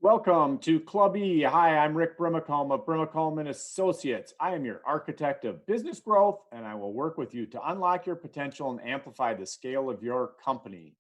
Welcome to Club E. Hi, I'm Rick Brimacombe of Brimacombe and Associates. I am your architect of business growth, and I will work with you to unlock your potential and amplify the scale of your company.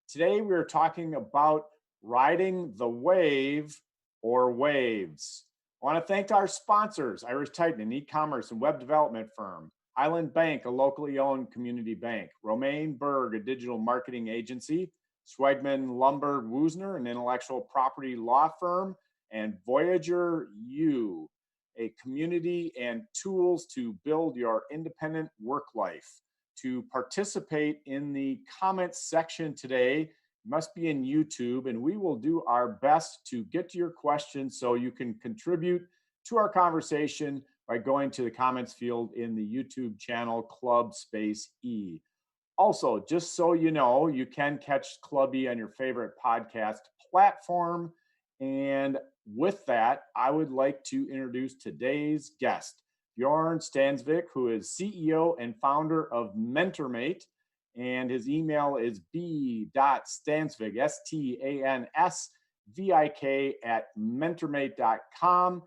Today, we are talking about riding the wave or waves. I want to thank our sponsors, Irish Titan, an e-commerce and web development firm, Island Bank, a locally owned community bank, Romaine Berg, a digital marketing agency, Swegman Lumber Woosner, an intellectual property law firm, and Voyager U, a community and tools to build your independent work life. To participate in the comments section today, you must be in YouTube, and we will do our best to get to your questions so you can contribute to our conversation by going to the comments field in the YouTube channel Club Space E. Also, just so you know, you can catch Clubby on your favorite podcast platform. And with that, I would like to introduce today's guest, Björn Stansvik, who is CEO and founder of MentorMate. And his email is b.stansvik, Stansvik @mentormate.com.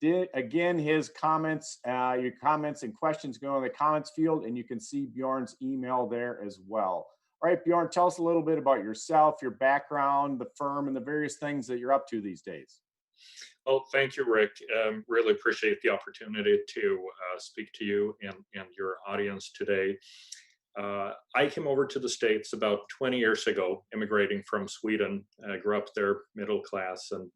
Again, his comments, your comments and questions go in the comments field, and you can see Bjorn's email there as well. All right, Bjorn, tell us a little bit about yourself, your background, the firm, and the various things that you're up to these days. Well, thank you, Rick. Really appreciate the opportunity to speak to you and your audience today. I came over to the States about 20 years ago, immigrating from Sweden. I grew up there, middle class, and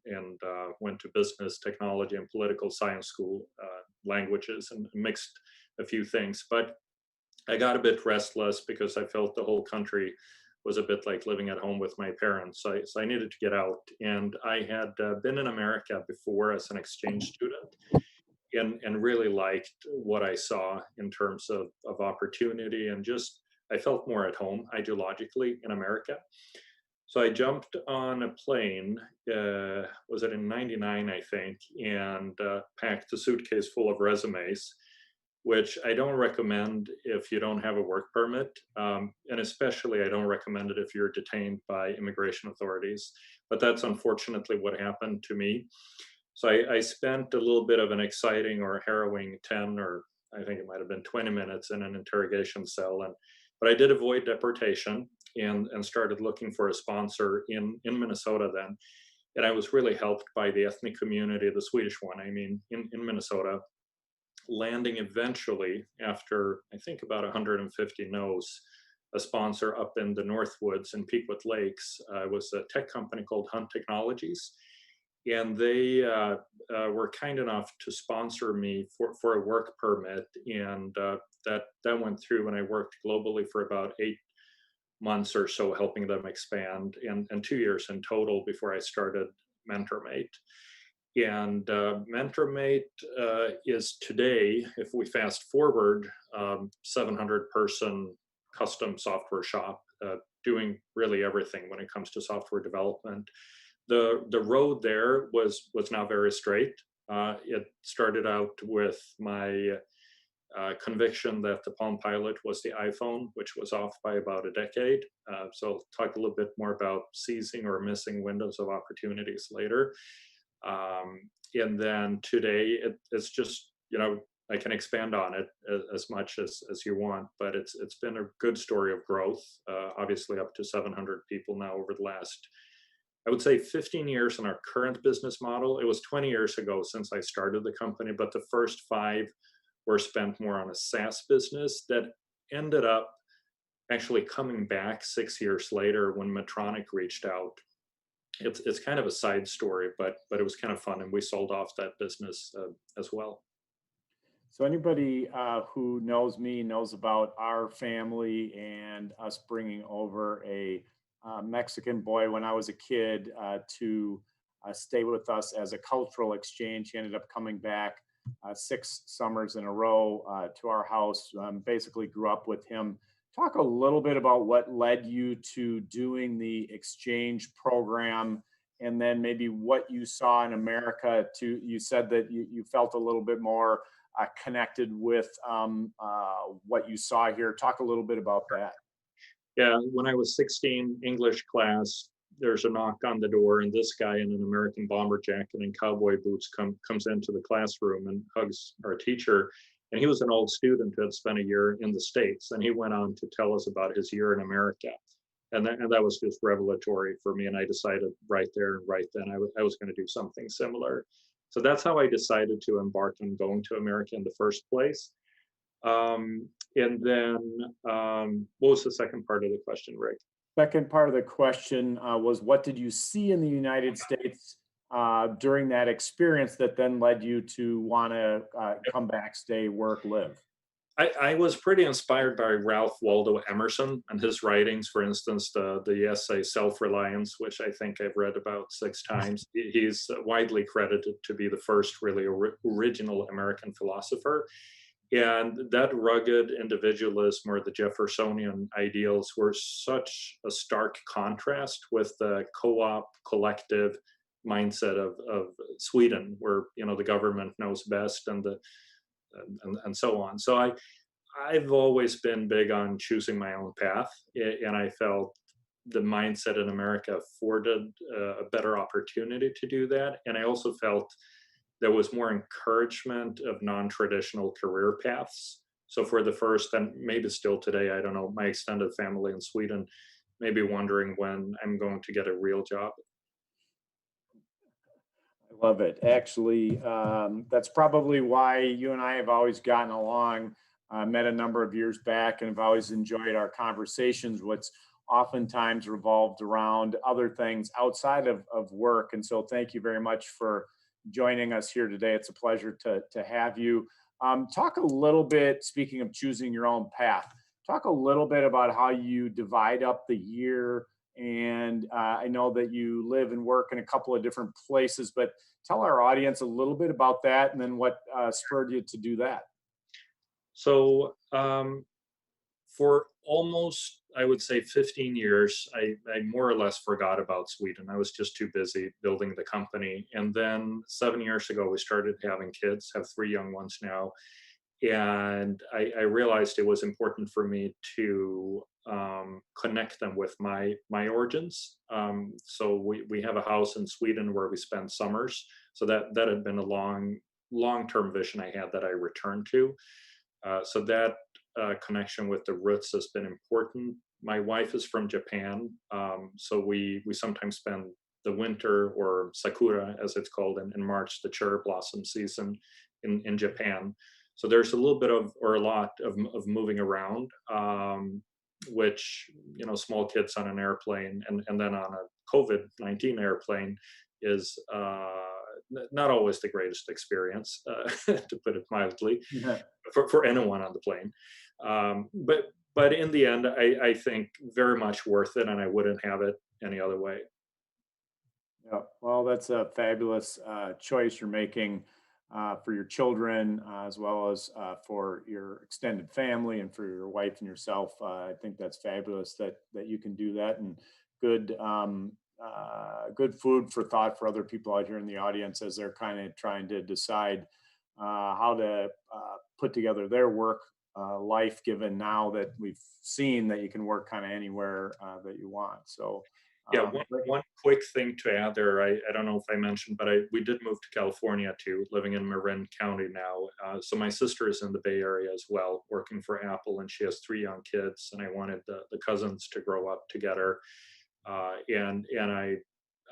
went to business, technology, and political science school, languages, and mixed a few things. But I got a bit restless because I felt the whole country was a bit like living at home with my parents. So I needed to get out. And I had been in America before as an exchange student and really liked what I saw in terms of opportunity, and just I felt more at home ideologically in America. So I jumped on a plane, was it in 99, I think, and packed a suitcase full of resumes, which I don't recommend if you don't have a work permit. And especially I don't recommend it if you're detained by immigration authorities. But that's unfortunately what happened to me. So I spent a little bit of an exciting or harrowing 10, or I think it might have been 20 minutes in an interrogation cell. But I did avoid deportation and started looking for a sponsor in Minnesota then. And I was really helped by the ethnic community, the Swedish one, I mean, in Minnesota, landing eventually after, I think, about 150 no's, a sponsor up in the Northwoods in Pequot Lakes. It was a tech company called Hunt Technologies. And they were kind enough to sponsor me for a work permit. And that went through, and I worked globally for about 8 months or so, helping them expand, and 2 years in total before I started MentorMate. And MentorMate is today, if we fast forward, 700-person custom software shop, doing really everything when it comes to software development. The road there was not very straight. It started out with my conviction that the Palm Pilot was the iPhone, which was off by about a decade. So I'll talk a little bit more about seizing or missing windows of opportunities later. And then today, it's just, I can expand on it as much as you want, but it's been a good story of growth, obviously up to 700 people now over the last, I would say, 15 years in our current business model. It was 20 years ago since I started the company, but the first 5 were spent more on a SaaS business that ended up actually coming back 6 years later when Medtronic reached out. It's kind of a side story, but it was kind of fun, and we sold off that business as well. So anybody who knows me knows about our family and us bringing over a Mexican boy when I was a kid to stay with us as a cultural exchange. He ended up coming back 6 summers in a row to our house. Basically grew up with him. Talk a little bit about what led you to doing the exchange program, and then maybe what you saw in America. You said that you felt a little bit more connected with what you saw here. Talk a little bit about that. Yeah, when I was 16, English class, there's a knock on the door, and this guy in an American bomber jacket and cowboy boots comes into the classroom and hugs our teacher. And he was an old student who had spent a year in the States, and he went on to tell us about his year in America. And that was just revelatory for me. And I decided right there and right then I was going to do something similar. So that's how I decided to embark on going to America in the first place. And then, what was the second part of the question, Rick? Second part of the question was, what did you see in the United States during that experience that then led you to want to come back, stay, work, live? I was pretty inspired by Ralph Waldo Emerson and his writings. For instance, the essay Self-Reliance, which I think I've read about 6 times. He's widely credited to be the first really original American philosopher. And that rugged individualism, or the Jeffersonian ideals, were such a stark contrast with the co-op collective mindset of Sweden, where the government knows best and so on. So I've always been big on choosing my own path, and I felt the mindset in America afforded a better opportunity to do that. And I also felt there was more encouragement of non-traditional career paths. So for the first, and maybe still today, I don't know, my extended family in Sweden may be wondering when I'm going to get a real job. I love it. Actually, that's probably why you and I have always gotten along. Met a number of years back and have always enjoyed our conversations, what's oftentimes revolved around other things outside of work. And so thank you very much for joining us here today. It's a pleasure to have you. Talk a little bit, speaking of choosing your own path, talk a little bit about how you divide up the year. And I know that you live and work in a couple of different places, but tell our audience a little bit about that and then what spurred you to do that. So for almost, I would say, 15 years, I more or less forgot about Sweden. I was just too busy building the company. And then 7 years ago, we started having kids, have 3 young ones now. And I realized it was important for me to connect them with my origins. So we have a house in Sweden where we spend summers. So that had been a long-term vision I had that I returned to. So that connection with the roots has been important. My wife is from Japan, so we sometimes spend the winter, or sakura as it's called in March, the cherry blossom season in Japan. So there's a little bit of, or a lot of moving around, which, small kids on an airplane and then on a COVID-19 airplane is not always the greatest experience, to put it mildly, for anyone on the plane. But in the end, I think very much worth it, and I wouldn't have it any other way. Yeah, well, that's a fabulous choice you're making for your children, as well as for your extended family and for your wife and yourself. I think that's fabulous that you can do that, and good good food for thought for other people out here in the audience as they're kind of trying to decide how to put together their work life, given now that we've seen that you can work kind of anywhere that you want. So yeah, one quick thing to add there, I don't know if I mentioned, but we did move to California too, living in Marin County now. So my sister is in the Bay Area as well, working for Apple, and she has 3 young kids, and I wanted the cousins to grow up together. And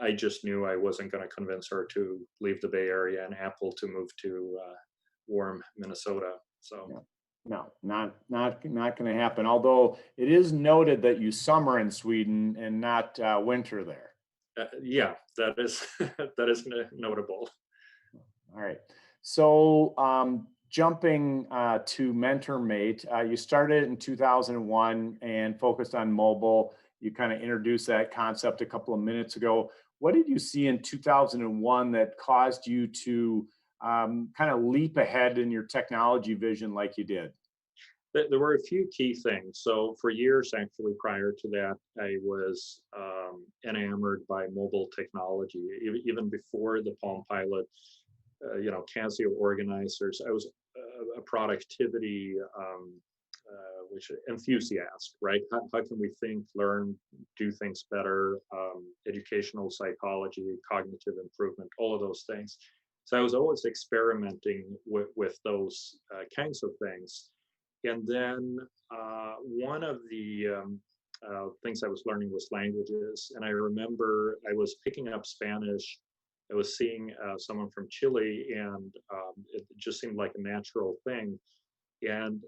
I just knew I wasn't going to convince her to leave the Bay Area and Apple to move to warm Minnesota. So. Yeah. No, not going to happen. Although it is noted that you summer in Sweden and not winter there. Yeah, that is that is notable. All right. So jumping to MentorMate, you started in 2001 and focused on mobile. You kind of introduced that concept a couple of minutes ago. What did you see in 2001 that caused you to kind of leap ahead in your technology vision like you did? There were a few key things. So for years, actually, prior to that, I was enamored by mobile technology. Even before the Palm Pilot, Casio organizers, I was a productivity which enthusiast, right? How can we think, learn, do things better? Educational psychology, cognitive improvement, all of those things. So I was always experimenting with those kinds of things. And then one of the things I was learning was languages. And I remember I was picking up Spanish. I was seeing someone from Chile, and it just seemed like a natural thing. And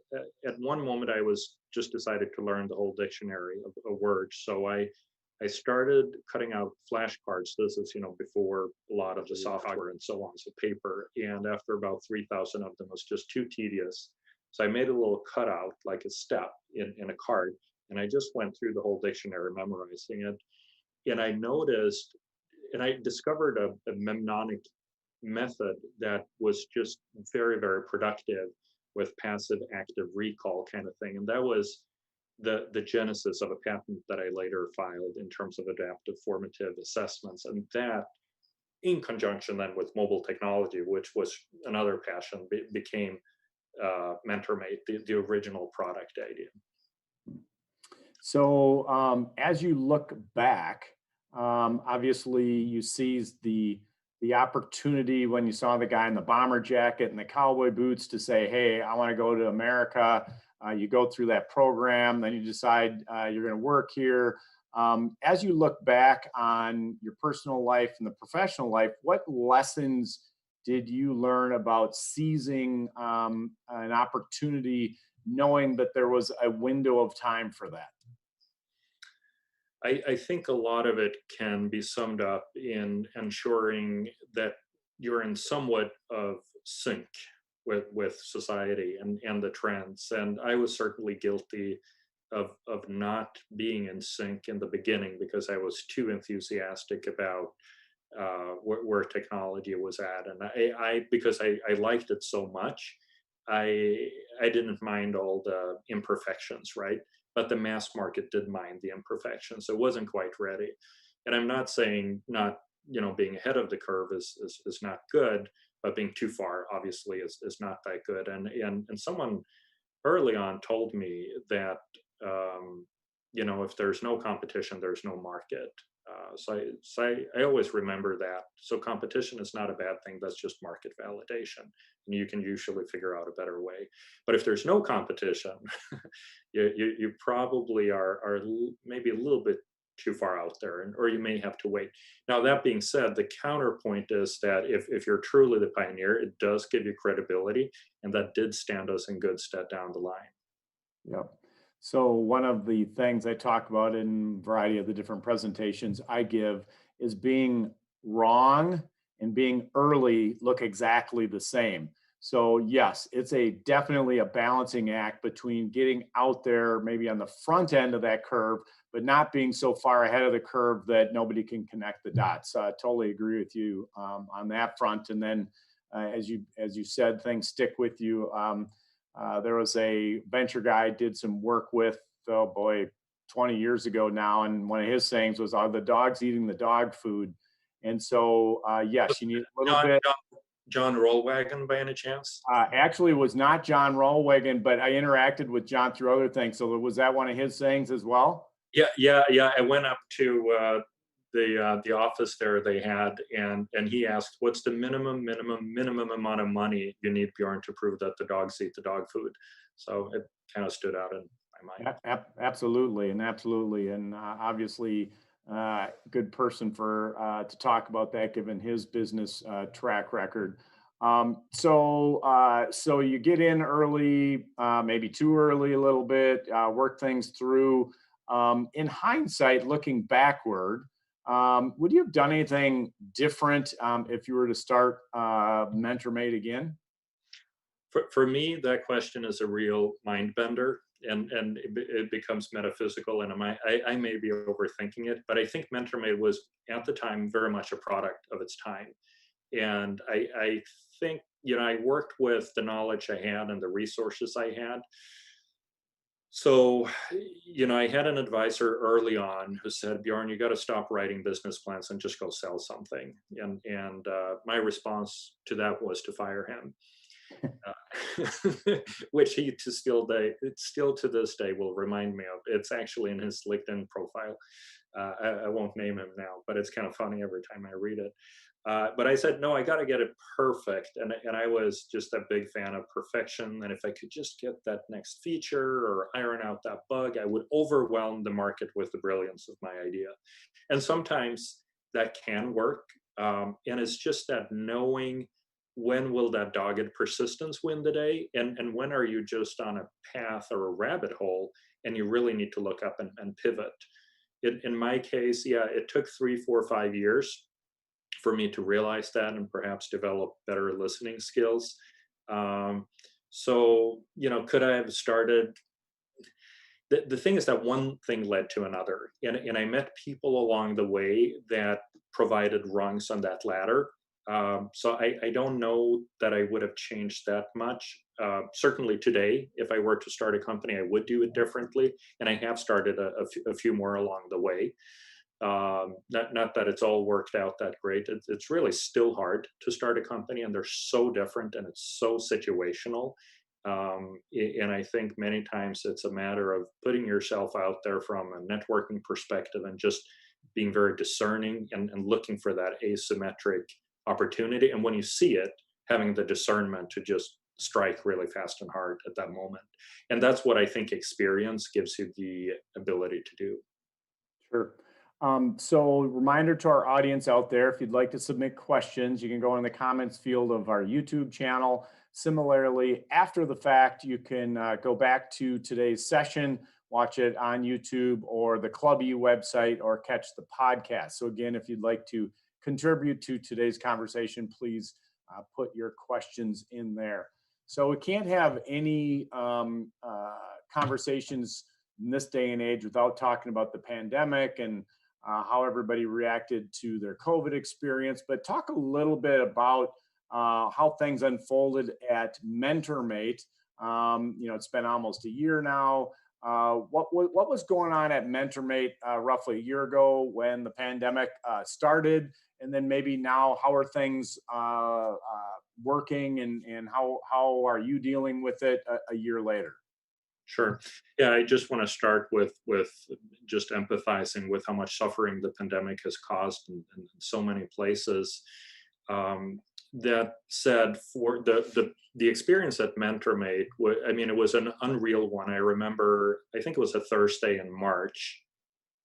at one moment, I was just decided to learn the whole dictionary of words. So I started cutting out flashcards. This is, before a lot of the software and so on, so paper. And after about 3,000 of them, was just too tedious. So I made a little cutout, like a step in a card, and I just went through the whole dictionary, memorizing it. And I noticed, and I discovered a mnemonic method that was just very, very productive with passive active recall kind of thing. And that was the genesis of a patent that I later filed in terms of adaptive formative assessments. And that, in conjunction then with mobile technology, which was another passion, became MentorMate, the original product idea. So as you look back, obviously you seized the opportunity when you saw the guy in the bomber jacket and the cowboy boots to say, hey, I want to go to America. You go through that program, then you decide you're going to work here. As you look back on your personal life and the professional life, what lessons did you learn about seizing an opportunity, knowing that there was a window of time for that? I think a lot of it can be summed up in ensuring that you're in somewhat of sync with society and the trends. And I was certainly guilty of not being in sync in the beginning because I was too enthusiastic about where technology was at. And I because I liked it so much, I didn't mind all the imperfections, right? But the mass market did mind the imperfections, so it wasn't quite ready. And I'm not saying not, being ahead of the curve is not good, but being too far obviously is not that good. And someone early on told me that if there's no competition, there's no market. So I always remember that. So competition is not a bad thing. That's just market validation. And you can usually figure out a better way. But if there's no competition, you probably are maybe a little bit too far out there, or you may have to wait. Now, that being said, the counterpoint is that if you're truly the pioneer, it does give you credibility. And that did stand us in good stead down the line. Yep. So one of the things I talk about in a variety of the different presentations I give is being wrong and being early look exactly the same. So yes, it's definitely a balancing act between getting out there maybe on the front end of that curve, but not being so far ahead of the curve that nobody can connect the dots. I totally agree with you on that front. And then as you said, things stick with you. There was a venture guy I did some work with, 20 years ago now. And one of his sayings was, are the dogs eating the dog food? And so, yes, you need a little bit. John Rollwagon by any chance? Actually, it was not John Rollwagon, but I interacted with John through other things. So was that one of his sayings as well? Yeah. I went up to the office there they had, and he asked, what's the minimum amount of money you need, Bjorn, to prove that the dogs eat the dog food? So it kind of stood out in my mind. Absolutely. And obviously good person for to talk about that, given his business track record. So you get in early, maybe too early a little bit, work things through. In hindsight, looking backward, would you have done anything different if you were to start MentorMate again? For me, that question is a real mind bender, and it becomes metaphysical, and I may be overthinking it, but I think MentorMate was at the time very much a product of its time. And I think, I worked with the knowledge I had and the resources I had. So, I had an advisor early on who said, Bjorn, you got to stop writing business plans and just go sell something. And my response to that was to fire him. which he still to this day will remind me of. It's actually in his LinkedIn profile. I won't name him now, but it's kind of funny every time I read it. But I said, no, I got to get it perfect. And I was just a big fan of perfection. And if I could just get that next feature or iron out that bug, I would overwhelm the market with the brilliance of my idea. And sometimes that can work. And it's just that knowing when will that dogged persistence win the day, and when are you just on a path or a rabbit hole and you really need to look up and pivot. In my case, yeah, it took 3, 4, 5 years for me to realize that and perhaps develop better listening skills. So, could I have started? The thing is that one thing led to another, and I met people along the way that provided rungs on that ladder. So I don't know that I would have changed that much. Certainly today, if I were to start a company, I would do it differently, and I have started a few more along the way. Not that it's all worked out that great. It's really still hard to start a company, and they're so different, and it's so situational. And I think many times it's a matter of putting yourself out there from a networking perspective and just being very discerning and looking for that asymmetric opportunity. And when you see it, having the discernment to just strike really fast and hard at that moment. And that's what I think experience gives you the ability to do. Sure. So reminder to our audience out there, if you'd like to submit questions, you can go in the comments field of our YouTube channel. Similarly, after the fact, you can go back to today's session, watch it on YouTube or the Club E website, or catch the podcast. So again, if you'd like to contribute to today's conversation, please put your questions in there. So we can't have any conversations in this day and age without talking about the pandemic and how everybody reacted to their COVID experience. But talk a little bit about how things unfolded at MentorMate. It's been almost a year now. What was going on at MentorMate roughly a year ago when the pandemic started? And then maybe now, how are things working, and how are you dealing with it a year later? Sure. Yeah, I just want to start with just empathizing with how much suffering the pandemic has caused in so many places. That said, for the experience at MentorMate, it was an unreal one. I remember, I think it was a Thursday in March,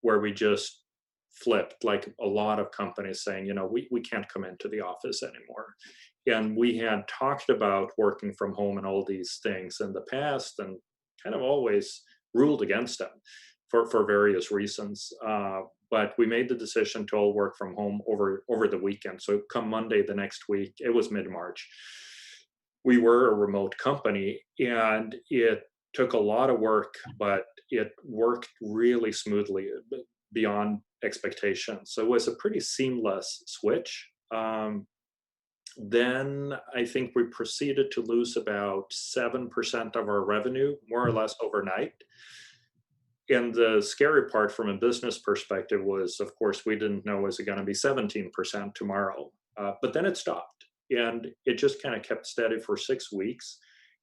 where we just flipped, like a lot of companies saying, we can't come into the office anymore. And we had talked about working from home and all these things in the past, and kind of always ruled against them for various reasons. But we made the decision to all work from home over the weekend. So come Monday the next week, it was mid-March, we were a remote company, and it took a lot of work, but it worked really smoothly beyond expectations. So it was a pretty seamless switch. Then I think we proceeded to lose about 7% of our revenue, more or less overnight. And the scary part from a business perspective was, of course, we didn't know, was it going to be 17% tomorrow? But then it stopped, and it just kind of kept steady for 6 weeks.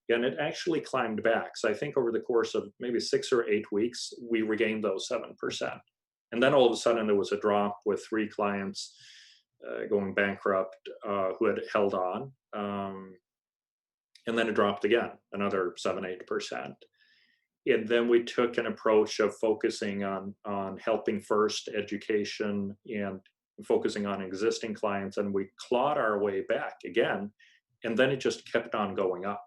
And it actually climbed back. So I think over the course of maybe 6 or 8 weeks, we regained those 7%. And then all of a sudden there was a drop with 3 clients going bankrupt who had held on. And then it dropped again, another 7-8%. And then we took an approach of focusing on helping first, education, and focusing on existing clients. And we clawed our way back again. And then it just kept on going up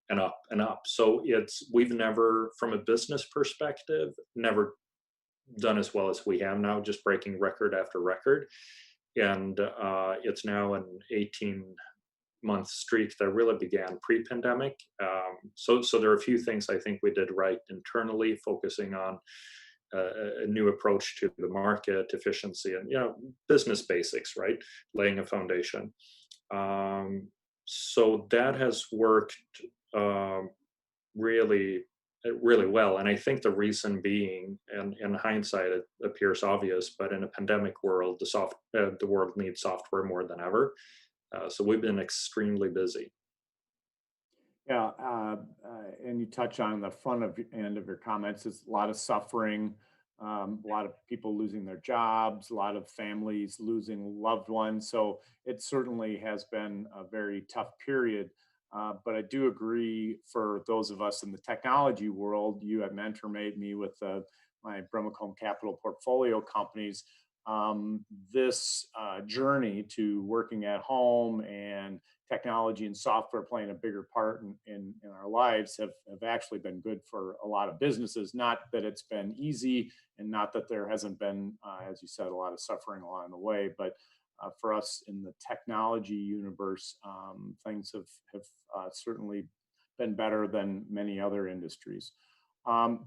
and up and up. So we've never, from a business perspective, never done as well as we have now, just breaking record after record. And it's now an 18-month streak that really began pre-pandemic. So there are a few things I think we did right internally, focusing on a new approach to the market, efficiency, and business basics, right? Laying a foundation. So that has worked really well. And I think the reason being, and in hindsight, it appears obvious, but in a pandemic world, the world needs software more than ever. So we've been extremely busy. Yeah, and you touch on the front of end of your comments is a lot of suffering, a lot of people losing their jobs, a lot of families losing loved ones. So it certainly has been a very tough period. But I do agree for those of us in the technology world, you at MentorMate, me with my Brumacombe Capital portfolio companies. This journey to working at home and technology and software playing a bigger part in our lives have actually been good for a lot of businesses. Not that it's been easy and not that there hasn't been, as you said, a lot of suffering along the way, but for us in the technology universe, things have certainly been better than many other industries.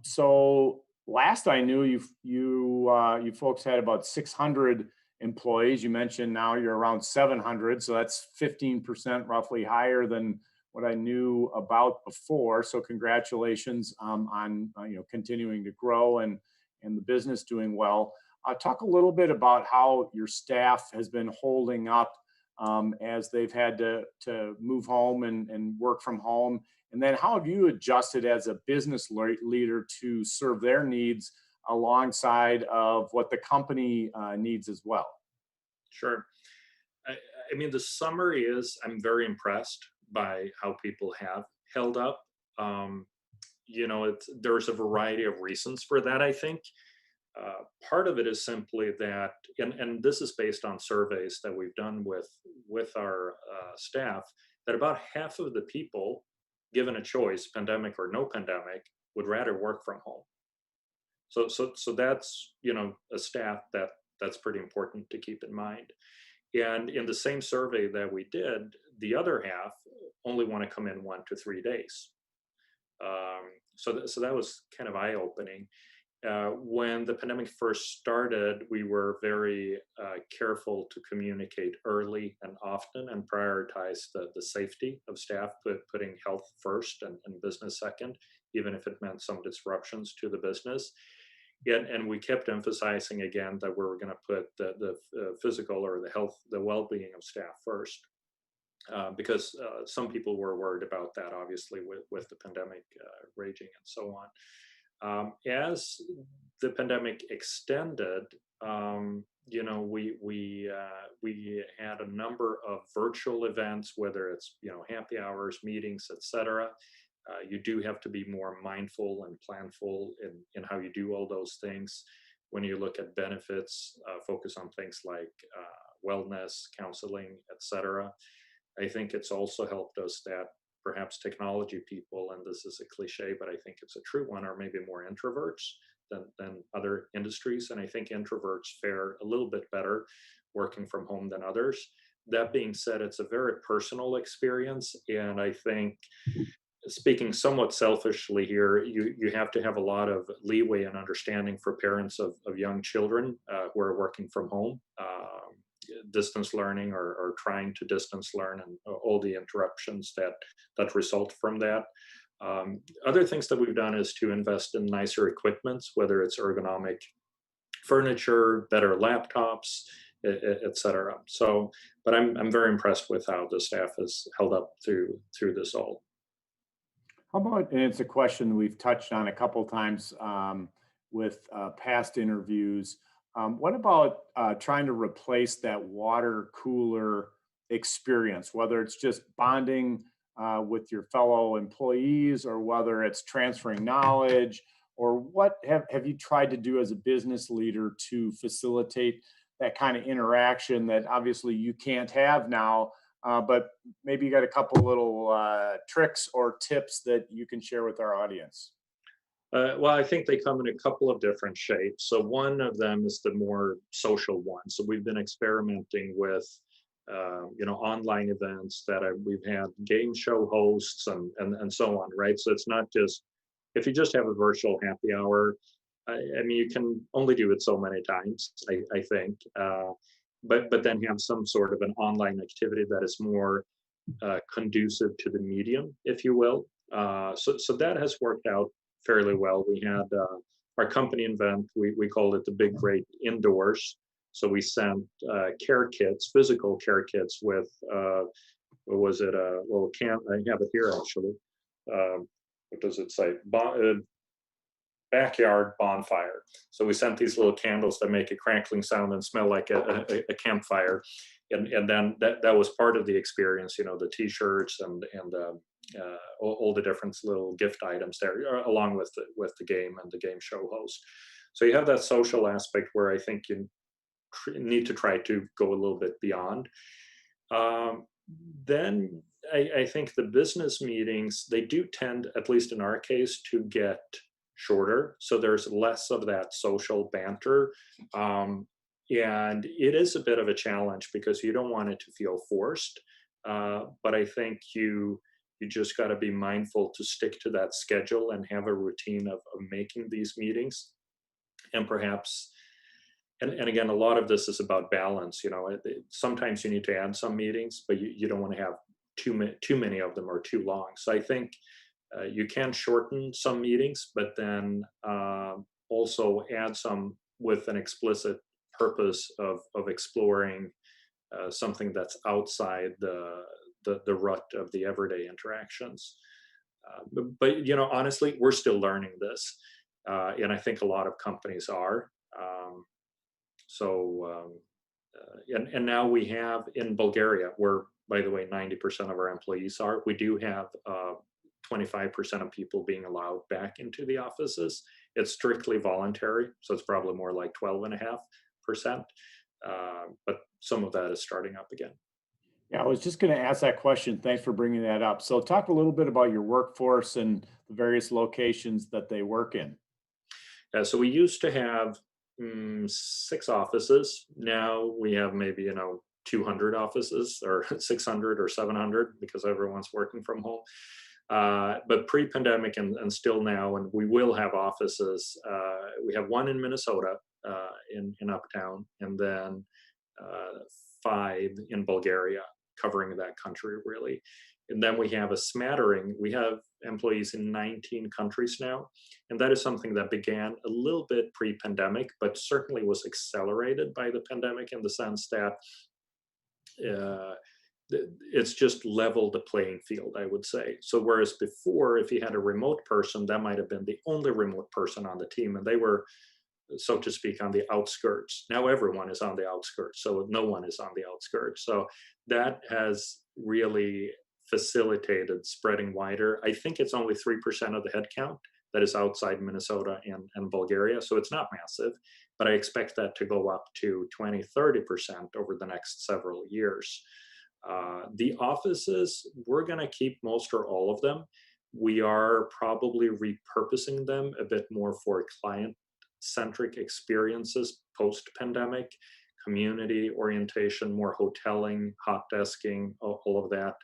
So last I knew, you folks had about 600 employees. You mentioned now you're around 700, so that's 15% roughly higher than what I knew about before. So congratulations on continuing to grow and the business doing well. Talk a little bit about how your staff has been holding up as they've had to move home and work from home. And then how have you adjusted as a business leader to serve their needs alongside of what the company needs as well? Sure. I, I mean, the summary is I'm very impressed by how people have held up. Um, there's a variety of reasons for that, I think. Part of it is simply that, and this is based on surveys that we've done with our staff, that about half of the people, given a choice, pandemic or no pandemic, would rather work from home. So that's a staff that's pretty important to keep in mind. And in the same survey that we did, the other half only want to come in 1 to 3 days. So that was kind of eye-opening. When the pandemic first started, we were very careful to communicate early and often and prioritize the safety of staff, putting health first and business second, even if it meant some disruptions to the business. And we kept emphasizing again that we were going to put the physical or the health, the well-being of staff first, because some people were worried about that, obviously, with the pandemic raging and so on. As the pandemic extended, we had a number of virtual events, whether it's happy hours, meetings, etc. You do have to be more mindful and planful in how you do all those things. When you look at benefits, focus on things like wellness, counseling, etc. I think it's also helped us that perhaps technology people, and this is a cliche, but I think it's a true one, are maybe more introverts than other industries. And I think introverts fare a little bit better working from home than others. That being said, it's a very personal experience. And I think, speaking somewhat selfishly here, you have to have a lot of leeway and understanding for parents of young children who are working from home. Distance learning or trying to distance learn and all the interruptions that result from that. Other things that we've done is to invest in nicer equipments, whether it's ergonomic furniture, better laptops, etc. So, but I'm very impressed with how the staff has held up through this all. How about, and it's a question we've touched on a couple times with past interviews. What about trying to replace that water cooler experience, whether it's just bonding with your fellow employees or whether it's transferring knowledge, or what have you tried to do as a business leader to facilitate that kind of interaction that obviously you can't have now, but maybe you got a couple little tricks or tips that you can share with our audience? Well, I think they come in a couple of different shapes. So one of them is the more social one. So we've been experimenting with, online events that we've had game show hosts and so on, right? So it's not just, if you just have a virtual happy hour, I mean, you can only do it so many times, I think. But then have some sort of an online activity that is more conducive to the medium, if you will. So that has worked out fairly well. We had our company event, we called it the Big Great Indoors. So we sent care kits, physical care kits with, what was it? Well, I have it here actually. what does it say? Backyard bonfire. So we sent these little candles that make a crackling sound and smell like a campfire. And then that was part of the experience, the T-shirts and all the different little gift items there, along with the game and the game show host. So you have that social aspect where I think you need to try to go a little bit beyond. Then I think the business meetings, they do tend, at least in our case, to get shorter. So there's less of that social banter. And it is a bit of a challenge because you don't want it to feel forced. But I think you just got to be mindful to stick to that schedule and have a routine of making these meetings. And perhaps, and again, a lot of this is about balance. Sometimes you need to add some meetings, but you don't want to have too many of them or too long. So I think you can shorten some meetings, but then also add some with an explicit purpose of exploring something that's outside the rut of the everyday interactions. But honestly, we're still learning this, and I think a lot of companies are. And now we have in Bulgaria, where, by the way, 90% of our employees are, we do have 25% of people being allowed back into the offices. It's strictly voluntary, so it's probably more like 12.5%. But some of that is starting up again. Yeah, I was just going to ask that question. Thanks for bringing that up. So talk a little bit about your workforce and the various locations that they work in. Yeah, so we used to have 6 offices. Now we have maybe 200 offices, or 600 or 700, because everyone's working from home. But pre-pandemic and still now, and we will have offices. We have one in Minnesota, in Uptown, and then 5 in Bulgaria, covering that country really. And then we have a smattering. We have employees in 19 countries now, and that is something that began a little bit pre-pandemic, but certainly was accelerated by the pandemic in the sense that it's just leveled the playing field, I would say. So whereas before, if you had a remote person, that might have been the only remote person on the team, and they were, so to speak, on the outskirts. Now everyone is on the outskirts, so no one is on the outskirts. So that has really facilitated spreading wider. I think it's only 3% of the headcount that is outside Minnesota and Bulgaria, so it's not massive, but I expect that to go up to 20-30% over the next several years. The offices, we're going to keep most or all of them. We are probably repurposing them a bit more for client-centric experiences post-pandemic, community orientation, more hoteling, hot desking, all of that.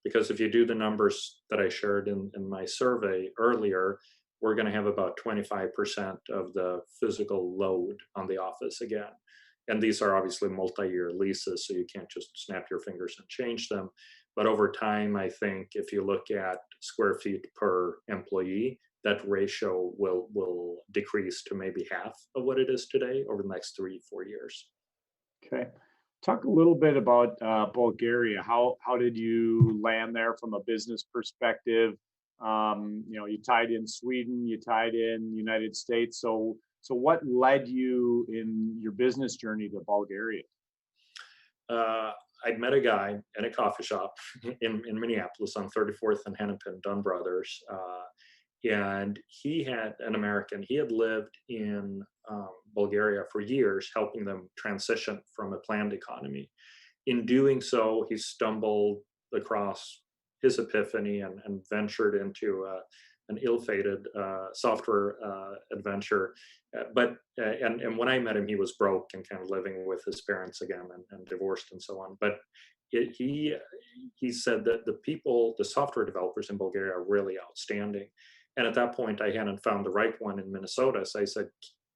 Because if you do the numbers that I shared in my survey earlier, we're going to have about 25% of the physical load on the office again. And these are obviously multi-year leases, so you can't just snap your fingers and change them. But over time, I think if you look at square feet per employee, that ratio will decrease to maybe half of what it is today over the next 3-4 years. Okay. Talk a little bit about Bulgaria. How did you land there from a business perspective? You tied in Sweden, you tied in United States. So what led you in your business journey to Bulgaria? I met a guy in a coffee shop in Minneapolis on 34th and Hennepin, Dunn Brothers. And he had an American. He had lived in Bulgaria for years, helping them transition from a planned economy. In doing so, he stumbled across his epiphany and ventured into an ill-fated software adventure. And when I met him, he was broke and kind of living with his parents again and divorced and so on. But he said that the software developers in Bulgaria are really outstanding. And at that point, I hadn't found the right one in Minnesota. So I said,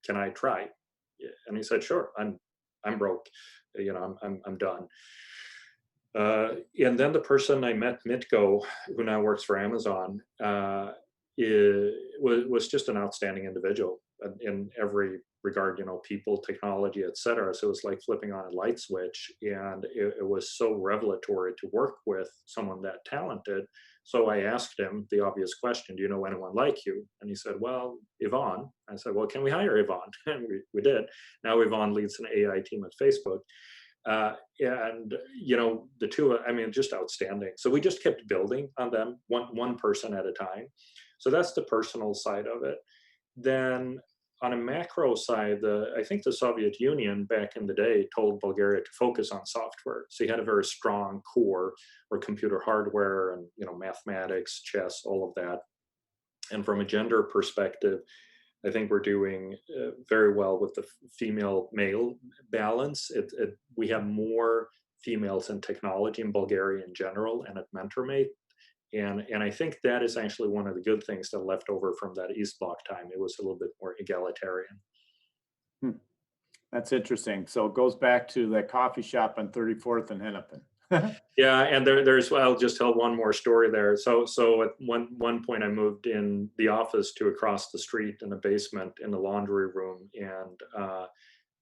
"Can I try?" And he said, "Sure. I'm broke. I'm done." And then the person I met, Mitko, who now works for Amazon, was just an outstanding individual in every regard, people, technology, etc. So it was like flipping on a light switch, and it was so revelatory to work with someone that talented. So I asked him the obvious question, do you know anyone like you? And he said, well, Yvonne. I said, well, can we hire Yvonne? And we did. Now Yvonne leads an AI team at Facebook. And the two, I mean, just outstanding. So we just kept building on them, one person at a time. So that's the personal side of it. Then on a macro side, I think the Soviet Union back in the day told Bulgaria to focus on software. So you had a very strong core or computer hardware and mathematics, chess, all of that. And from a gender perspective, I think we're doing very well with the female-male balance. We have more females in technology in Bulgaria in general and at MentorMate. And I think that is actually one of the good things that left over from that East Bloc time. It was a little bit more egalitarian. Hmm. That's interesting. So it goes back to that coffee shop on 34th and Hennepin. Yeah, and there's I'll just tell one more story there. So at one point I moved in the office to across the street in the basement in the laundry room, and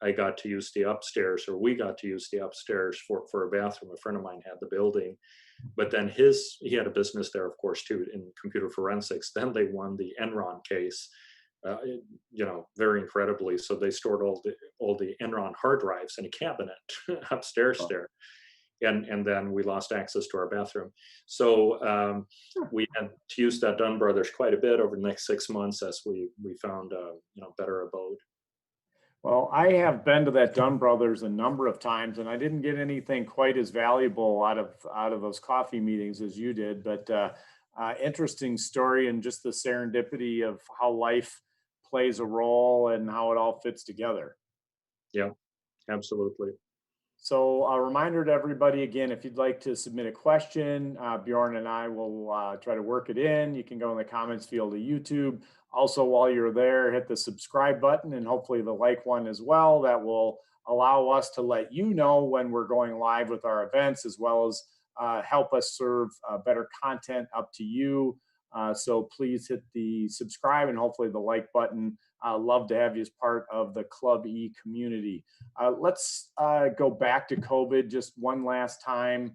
I got to use the upstairs, or we got to use the upstairs for a bathroom. A friend of mine had the building, but then he had a business there, of course, too, in computer forensics. Then they won the Enron case, very incredibly. So they stored all the Enron hard drives in a cabinet upstairs there. And then we lost access to our bathroom. So we had to use that Dunn Brothers quite a bit over the next 6 months as we found better abode. Well, I have been to that Dunn Brothers a number of times, and I didn't get anything quite as valuable out of those coffee meetings as you did. But interesting story, and just the serendipity of how life plays a role and how it all fits together. Yeah, absolutely. So a reminder to everybody, again, if you'd like to submit a question, Bjorn and I will try to work it in. You can go in the comments field of YouTube. Also, while you're there, hit the subscribe button and hopefully the like one as well. That will allow us to let you know when we're going live with our events, as well as help us serve better content up to you. So please hit the subscribe and hopefully the like button. Love to have you as part of the Club E community. Let's go back to COVID just one last time.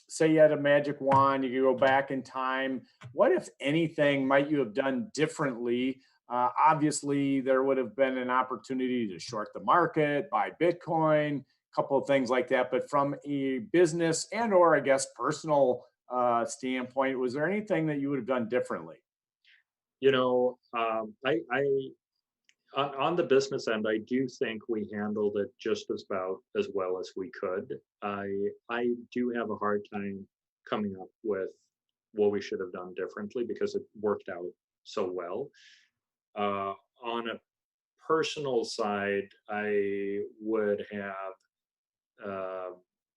Say you had a magic wand, you could go back in time. What, if anything, might you have done differently? Obviously, there would have been an opportunity to short the market, buy Bitcoin, a couple of things like that. But from a business and or I guess personal standpoint, was there anything that you would have done differently? On the business end, I do think we handled it just about as well as we could. I do have a hard time coming up with what we should have done differently because it worked out so well. On a personal side, I would have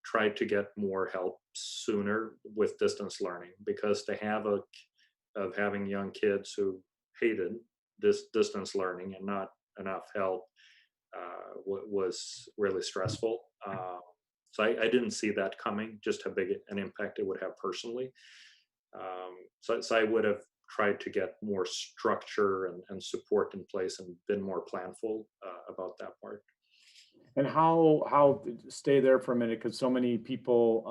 tried to get more help sooner with distance learning, because to have of having young kids who hated this distance learning and not enough help was really stressful. So I didn't see that coming, just how big an impact it would have personally. So I would have tried to get more structure and support in place and been more planful about that part. And how stay there for a minute, because so many people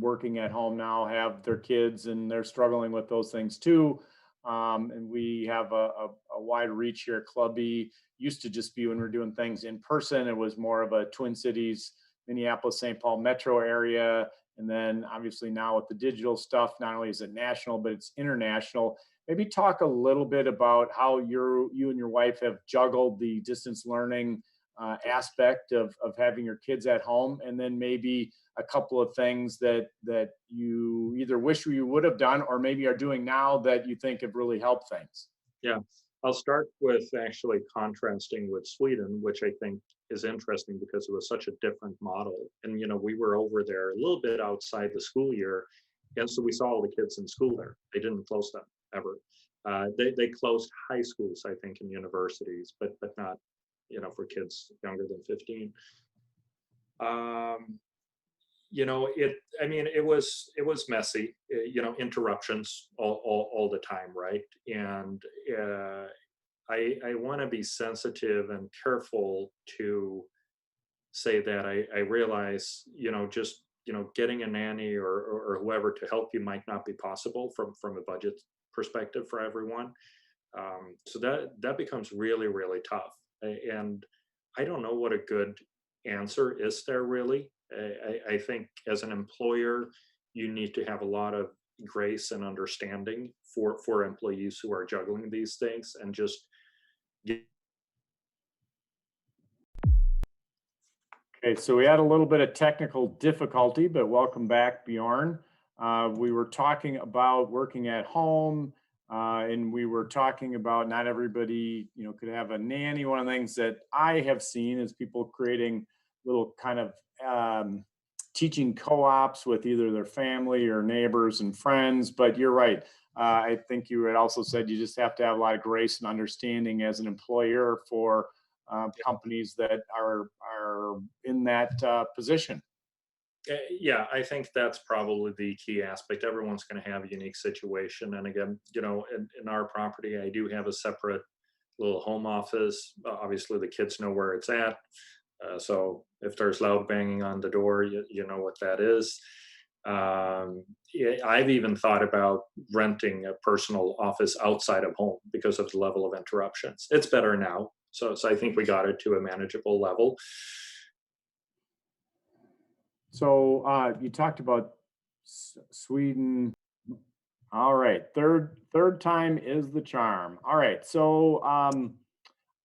working at home now have their kids and they're struggling with those things too. And we have a wide reach here. Club E used to just be, when we're doing things in person, it was more of a Twin Cities, Minneapolis, St. Paul metro area. And then obviously now with the digital stuff, not only is it national, but it's international. Maybe talk a little bit about how you and your wife have juggled the distance learning aspect of having your kids at home, and then maybe a couple of things that you either wish you would have done or maybe are doing now that you think have really helped things. Yeah, I'll start with actually contrasting with Sweden, which I think is interesting because it was such a different model. And we were over there a little bit outside the school year, and so we saw all the kids in school there. They didn't close them ever. They closed high schools, I think, and universities, but not for kids younger than 15. It was messy, interruptions all the time, right? And I want to be sensitive and careful to say that I realize, just, getting a nanny or whoever to help you might not be possible from a budget perspective for everyone. So that becomes really, really tough. And I don't know what a good answer is there really. I think as an employer, you need to have a lot of grace and understanding for employees who are juggling these things and just get. Okay, so we had a little bit of technical difficulty, but welcome back, Bjorn. We were talking about working at home, and we were talking about not everybody, could have a nanny. One of the things that I have seen is people creating little kind of teaching co-ops with either their family or neighbors and friends. But you're right. I think you had also said you just have to have a lot of grace and understanding as an employer for companies that are in that position. Yeah, I think that's probably the key aspect. Everyone's going to have a unique situation. And again, in our property, I do have a separate little home office. Obviously, the kids know where it's at. So if there's loud banging on the door, you know what that is. I've even thought about renting a personal office outside of home because of the level of interruptions. It's better now. So I think we got it to a manageable level. So you talked about Sweden. All right, third time is the charm. All right, so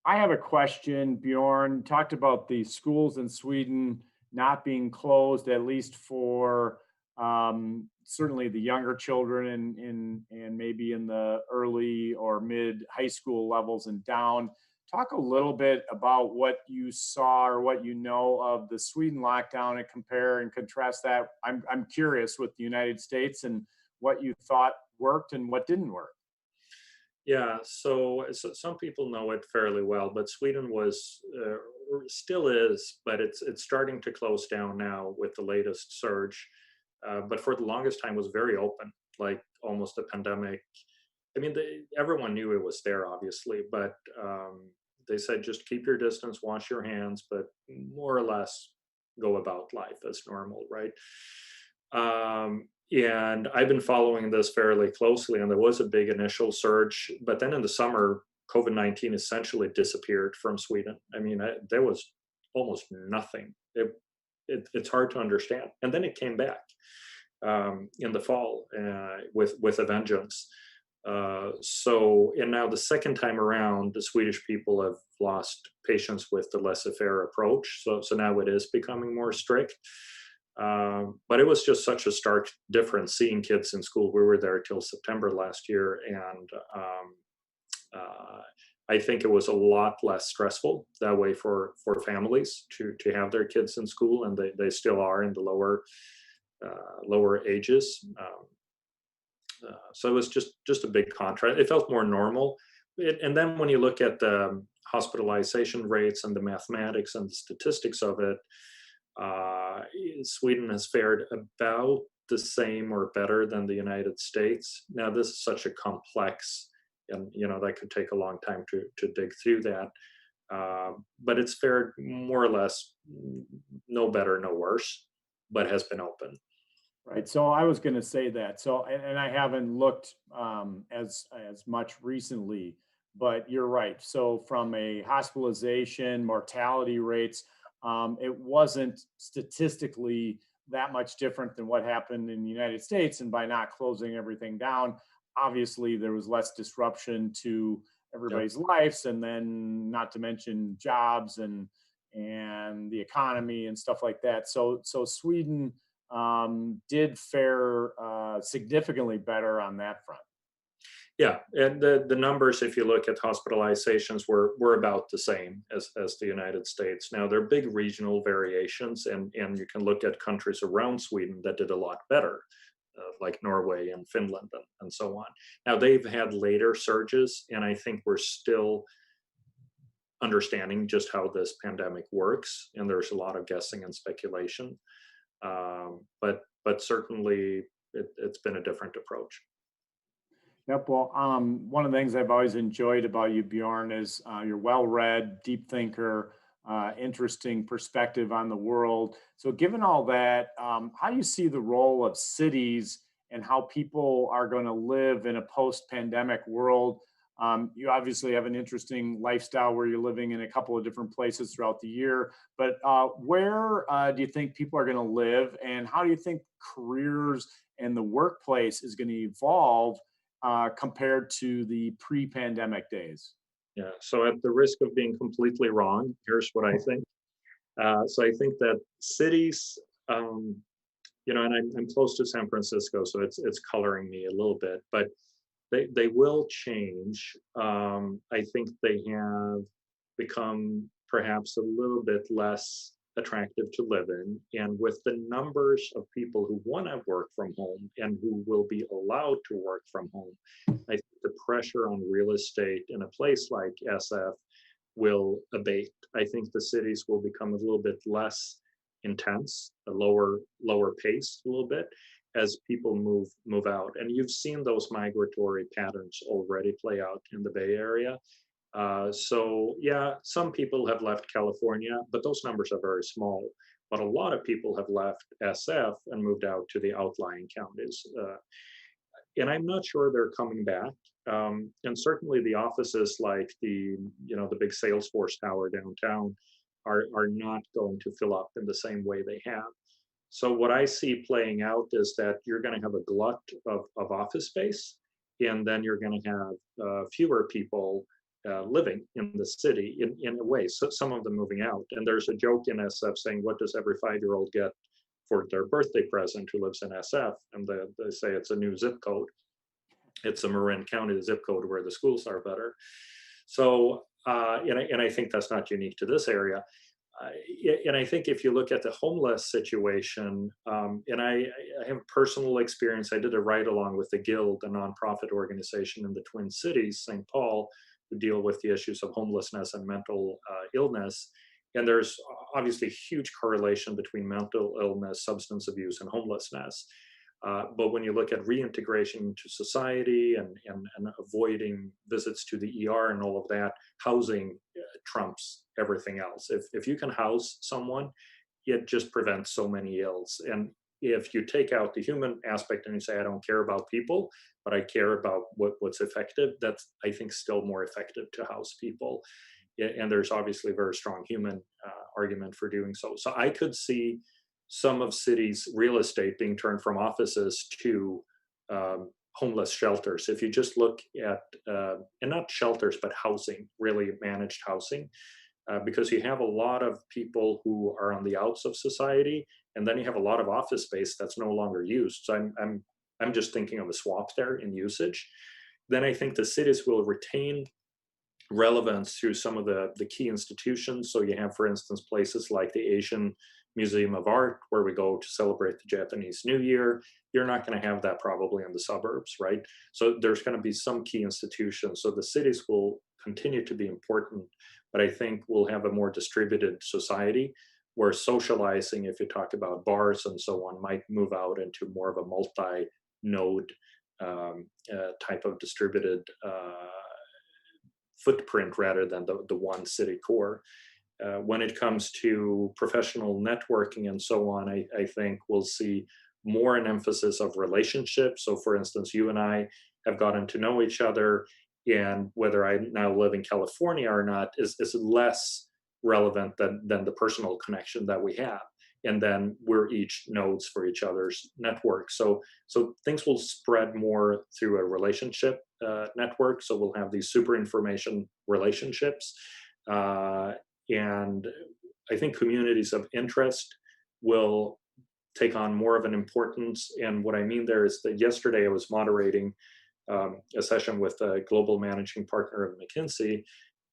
I have a question. Bjorn talked about the schools in Sweden not being closed, at least for certainly the younger children and maybe in the early or mid high school levels and down. Talk a little bit about what you saw or what you know of the Sweden lockdown and compare and contrast that. I'm curious with the United States and what you thought worked and what didn't work. Yeah, so some people know it fairly well, but Sweden was still is, but it's starting to close down now with the latest surge. But for the longest time was very open, like almost a pandemic. I mean, everyone knew it was there, obviously, but they said just keep your distance, wash your hands, but more or less go about life as normal, right? And I've been following this fairly closely, and there was a big initial surge, but then in the summer, COVID-19 essentially disappeared from Sweden. I mean, there was almost nothing. It's hard to understand, and then it came back in the fall with a vengeance. And now the second time around, the Swedish people have lost patience with the laissez-faire approach. So now it is becoming more strict. But it was just such a stark difference seeing kids in school. We were there till September last year, and I think it was a lot less stressful that way for families to have their kids in school, and they still are in the lower ages. So it was just a big contrast. It felt more normal. And then when you look at the hospitalization rates and the mathematics and the statistics of it, Sweden has fared about the same or better than the United States. Now, this is such a complex, and that could take a long time to dig through that. But it's fared more or less no better, no worse, but has been open. Right. So I was going to say that. So, and I haven't looked as much recently, but you're right. So from a hospitalization, mortality rates, it wasn't statistically that much different than what happened in the United States. And by not closing everything down, obviously there was less disruption to everybody's lives, and then not to mention jobs and the economy and stuff like that. So Sweden did fare significantly better on that front. Yeah, and the numbers, if you look at hospitalizations, were about the same as the United States. Now, there are big regional variations, and you can look at countries around Sweden that did a lot better, like Norway and Finland and so on. Now, they've had later surges, and I think we're still understanding just how this pandemic works, and there's a lot of guessing and speculation. But certainly, it's been a different approach. Yep. Well, one of the things I've always enjoyed about you, Bjorn, is you're well-read, deep thinker, interesting perspective on the world. So, given all that, how do you see the role of cities and how people are going to live in a post-pandemic world? You obviously have an interesting lifestyle where you're living in a couple of different places throughout the year. But where do you think people are going to live, and how do you think careers and the workplace is going to evolve compared to the pre-pandemic days? Yeah. So at the risk of being completely wrong, here's what I think. So I think that cities, um, and I'm close to San Francisco, so it's coloring me a little bit, but they will change. I think they have become perhaps a little bit less attractive to live in. And with the numbers of people who want to work from home and who will be allowed to work from home, I think the pressure on real estate in a place like SF will abate. I think the cities will become a little bit less intense, a lower pace a little bit as people move out. And you've seen those migratory patterns already play out in the Bay Area. So yeah, some people have left California, but those numbers are very small. But a lot of people have left SF and moved out to the outlying counties. And I'm not sure they're coming back. And certainly the offices like the big Salesforce tower downtown are not going to fill up in the same way they have. So what I see playing out is that you're going to have a glut of office space, and then you're going to have fewer people living in the city in a way. So some of them moving out. And there's a joke in SF saying, what does every 5-year-old get for their birthday present who lives in SF? And they say it's a new zip code. It's a Marin County zip code where the schools are better. So, and I think that's not unique to this area. And I think if you look at the homeless situation, and I have personal experience, I did a ride along with the Guild, a nonprofit organization in the Twin Cities, St. Paul, who deal with the issues of homelessness and mental illness. And there's obviously huge correlation between mental illness, substance abuse, and homelessness. But when you look at reintegration into society and avoiding visits to the ER and all of that, housing trumps everything else. If you can house someone, it just prevents so many ills. And if you take out the human aspect and you say, I don't care about people, but I care about what's effective, that's, I think, still more effective to house people. And there's obviously a very strong human argument for doing so. So I could see some of cities' real estate being turned from offices to homeless shelters. If you just look at, and not shelters, but housing, really managed housing, because you have a lot of people who are on the outs of society, and then you have a lot of office space that's no longer used. So I'm just thinking of a swap there in usage. Then I think the cities will retain relevance through some of the key institutions. So you have, for instance, places like the Asian Museum of Art, where we go to celebrate the Japanese New Year. You're not going to have that probably in the suburbs, right? So there's going to be some key institutions. So the cities will continue to be important, but I think we'll have a more distributed society where socializing, if you talk about bars and so on, might move out into more of a multi-node type of distributed footprint rather than the one city core. When it comes to professional networking and so on, I think we'll see more an emphasis of relationships. So for instance, you and I have gotten to know each other, and whether I now live in California or not is less relevant than the personal connection that we have. And then we're each nodes for each other's network. So things will spread more through a relationship network. So we'll have these super information relationships. And I think communities of interest will take on more of an importance. And what I mean there is that yesterday I was moderating a session with a global managing partner of McKinsey,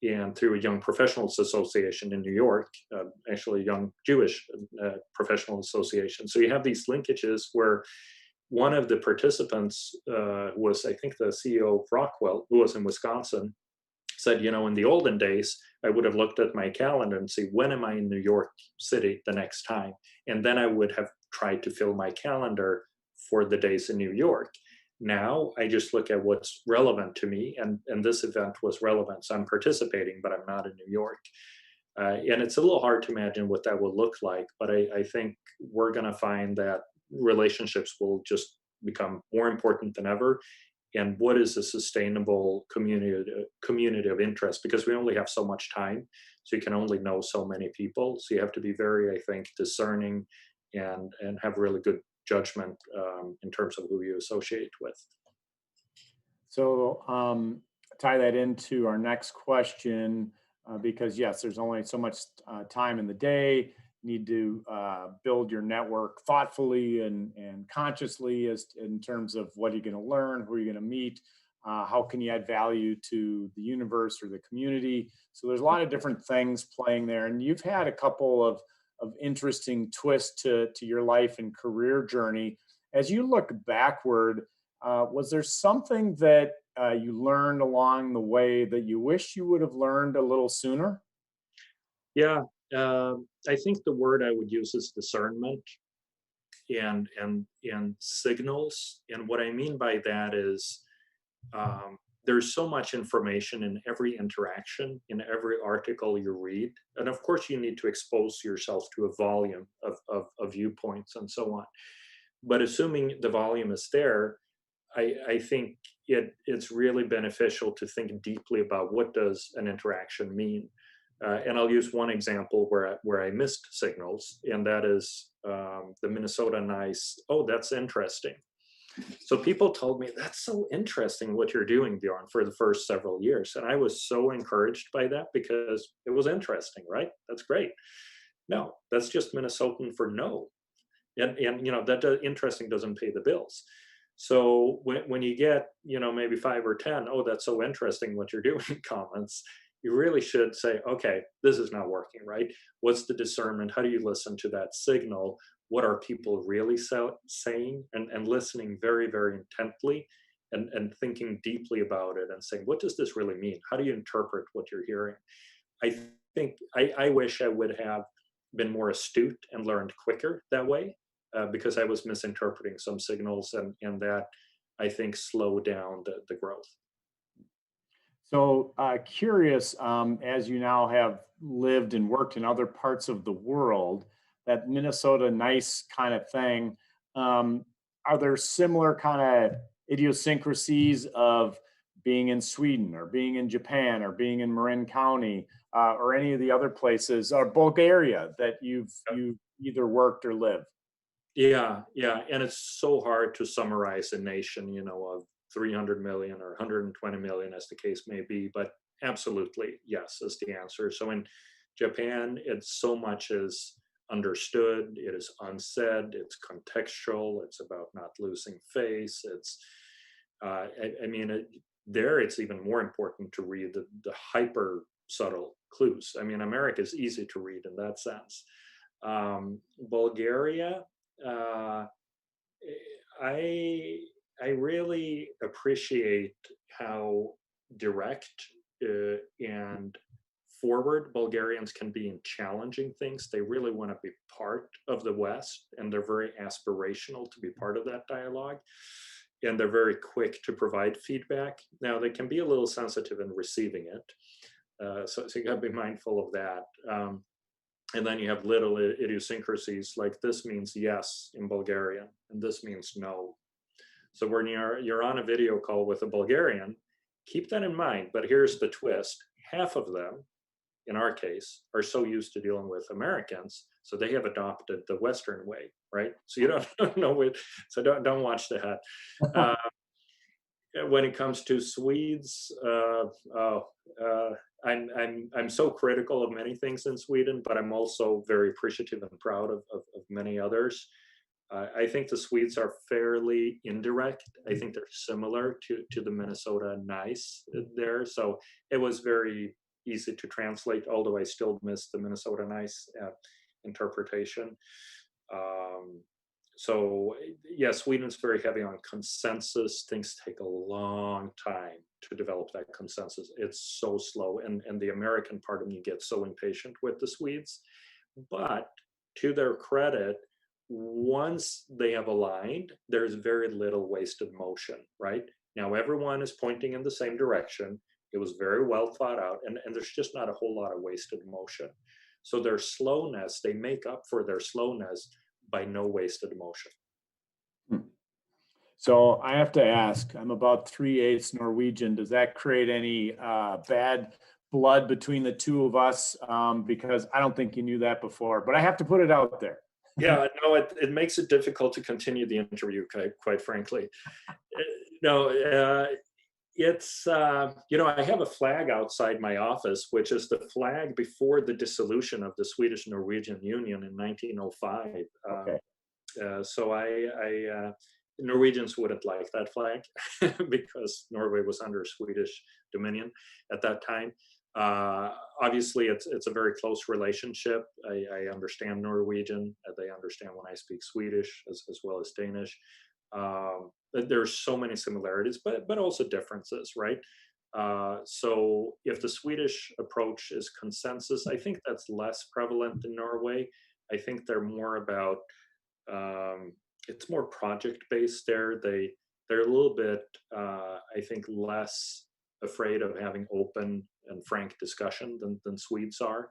and through a young professionals association in New York, actually a young Jewish professional association. So you have these linkages where one of the participants was, I think, the CEO of Rockwell, who was in Wisconsin, said, in the olden days, I would have looked at my calendar and see, when am I in New York City the next time? And then I would have tried to fill my calendar for the days in New York. Now I just look at what's relevant to me, and this event was relevant, so I'm participating, but I'm not in New York. And it's a little hard to imagine what that will look like, but I think we're going to find that relationships will just become more important than ever. And what is a sustainable community of interest? Because we only have so much time, so you can only know so many people. So you have to be very, I think, discerning and have really good judgment in terms of who you associate with. So tie that into our next question, because yes, there's only so much time in the day. You need to build your network thoughtfully and consciously as in terms of what you're going to learn, who you're going to meet, how can you add value to the universe or the community. So there's a lot of different things playing there, and you've had a couple of interesting twists to your life and career journey. As you look backward, was there something that you learned along the way that you wish you would have learned a little sooner? Yeah, I think the word I would use is discernment and signals. And what I mean by that is there's so much information in every interaction, in every article you read. And of course, you need to expose yourself to a volume of viewpoints and so on. But assuming the volume is there, I think it's really beneficial to think deeply about what does an interaction mean. And I'll use one example where I missed signals, and that is the Minnesota nice. Oh, that's interesting. So people told me, that's so interesting what you're doing, Bjorn, for the first several years. And I was so encouraged by that because it was interesting, right? That's great. No, that's just Minnesotan for no. And that interesting doesn't pay the bills. So when you get, maybe 5 or 10, oh, that's so interesting what you're doing comments, you really should say, okay, this is not working, right? What's the discernment? How do you listen to that signal? What are people really saying? And listening very, very intently and thinking deeply about it and saying, what does this really mean? How do you interpret what you're hearing? I think I wish I would have been more astute and learned quicker that way, because I was misinterpreting some signals, and that I think slowed down the growth. So curious, as you now have lived and worked in other parts of the world, that Minnesota nice kind of thing, are there similar kind of idiosyncrasies of being in Sweden or being in Japan or being in Marin County or any of the other places or Bulgaria that you've either worked or lived? Yeah, yeah, and it's so hard to summarize a nation, of 300 million or 120 million, as the case may be, but absolutely, yes, is the answer. So in Japan, it's so much is understood, it is unsaid, it's contextual, it's about not losing face. It's, I mean, there it's even more important to read the hyper subtle clues. I mean, America is easy to read in that sense. Bulgaria, uh, I I really appreciate how direct and forward Bulgarians can be in challenging things. They really want to be part of the West, and they're very aspirational to be part of that dialogue. And they're very quick to provide feedback. Now, they can be a little sensitive in receiving it. So you got to be mindful of that. And then you have little idiosyncrasies like this means yes in Bulgarian, and this means no. So when you're on a video call with a Bulgarian, keep that in mind. But here's the twist: half of them, in our case, are so used to dealing with Americans, so they have adopted the Western way, right? So you don't know it. So don't watch that. Uh, when it comes to Swedes, I'm so critical of many things in Sweden, but I'm also very appreciative and proud of many others. I think the Swedes are fairly indirect. I think they're similar to the Minnesota nice there. So it was very easy to translate, although I still miss the Minnesota nice interpretation. Um, so yeah, Sweden's very heavy on consensus. Things take a long time to develop that consensus. It's so slow. And the American part of me gets so impatient with the Swedes. But to their credit, once they have aligned, there's very little wasted motion, right? Now everyone is pointing in the same direction. It was very well thought out, and there's just not a whole lot of wasted motion. So their slowness, they make up for their slowness by no wasted motion. So I have to ask, I'm about 3/8 Norwegian. Does that create any bad blood between the two of us? Because I don't think you knew that before, but I have to put it out there. Yeah, no, it makes it difficult to continue the interview, quite frankly. No, it's, I have a flag outside my office, which is the flag before the dissolution of the Swedish-Norwegian Union in 1905. Okay. So Norwegians wouldn't like that flag because Norway was under Swedish dominion at that time. Obviously, it's a very close relationship. I understand Norwegian. They understand when I speak Swedish as well as Danish. There's so many similarities, but also differences, right? So if the Swedish approach is consensus, I think that's less prevalent in Norway. I think they're more about it's more project based there. They're a little bit, I think, less afraid of having open and frank discussion than Swedes are.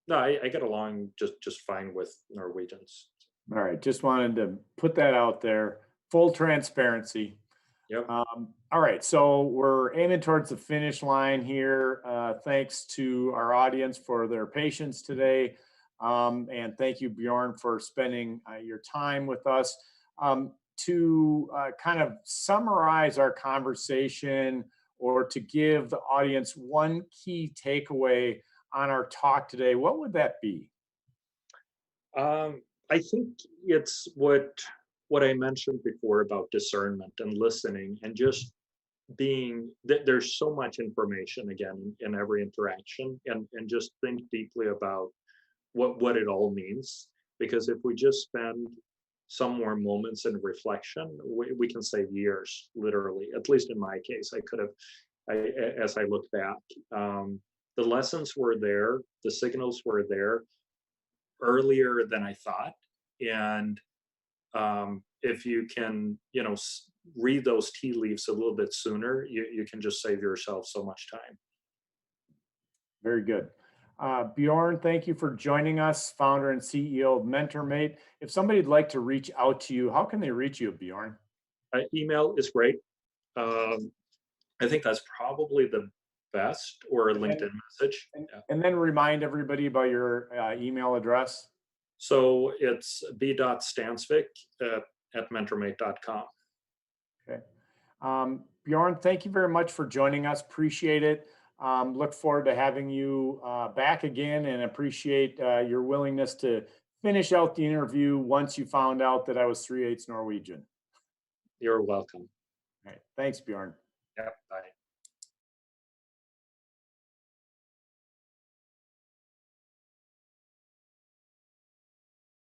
No, I get along just fine with Norwegians. All right, just wanted to put that out there. Full transparency. Yep. All right, so we're aiming towards the finish line here. Thanks to our audience for their patience today. And thank you, Bjorn, for spending your time with us. To kind of summarize our conversation, or to give the audience one key takeaway on our talk today, what would that be? I think it's what I mentioned before about discernment and listening, and just being that there's so much information again in every interaction, and just think deeply about what it all means. Because if we just spend some more moments in reflection, we can save years, literally. At least in my case, I could have, as I look back, the lessons were there, the signals were there earlier than I thought. And if you can, read those tea leaves a little bit sooner, you can just save yourself so much time. Very good. Bjorn, thank you for joining us, founder and CEO of MentorMate. If somebody'd like to reach out to you, how can they reach you, Bjorn? Email is great. I think that's probably the best, or a LinkedIn message. And then remind everybody about your email address. So it's b.stansvik at mentormate.com. Okay. Bjorn, thank you very much for joining us. Appreciate it. Look forward to having you back again, and appreciate your willingness to finish out the interview once you found out that I was 3/8 Norwegian. You're welcome. All right. Thanks, Bjorn. Yeah, bye.